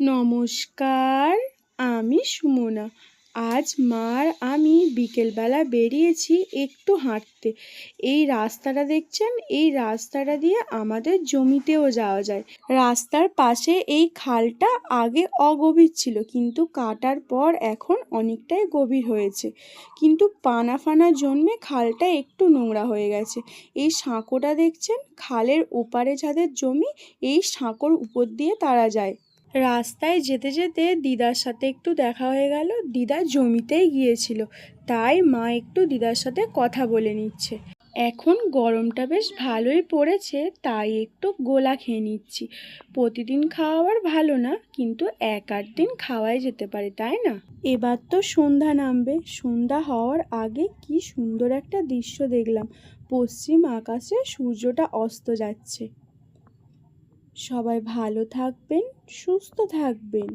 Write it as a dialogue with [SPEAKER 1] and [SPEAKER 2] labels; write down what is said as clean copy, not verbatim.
[SPEAKER 1] নমস্কার, আমি সুমনা। আজ মা আর আমি বিকেলবেলা বেরিয়েছি একটু হাঁটতে। এই রাস্তাটা দেখছেন, এই রাস্তাটা দিয়ে আমাদের জমিতেও যাওয়া যায়। রাস্তার পাশে এই খালটা আগে অগভীর ছিল, কিন্তু কাটার পর এখন অনেকটাই গভীর হয়েছে। কিন্তু পানা ফানা জন্মে খালটা একটু নোংরা হয়ে গেছে। এই সাঁকোটা দেখছেন, খালের ওপারে যাদের জমি, এই সাঁকোর উপর দিয়ে তারা যায়। রাস্তায় যেতে যেতে দিদার সাথে একটু দেখা হয়ে গেল। দিদা জমিতেই গিয়েছিল, তাই মা একটু দিদার সাথে কথা বলে নিচ্ছে। এখন গরমটা বেশ ভালোই পড়েছে, তাই একটু গোলা খেয়ে নিচ্ছি। প্রতিদিন খাওয়ার ভালো না, কিন্তু 1-8 দিন খাওয়াই যেতে পারে, তাই না? এবার তো সন্ধ্যা নামবে। সন্ধ্যা হওয়ার আগে কি সুন্দর একটা দৃশ্য দেখলাম। পশ্চিম আকাশে সূর্যটা অস্ত যাচ্ছে। সবাই ভালো থাকবেন, সুস্থ থাকবেন।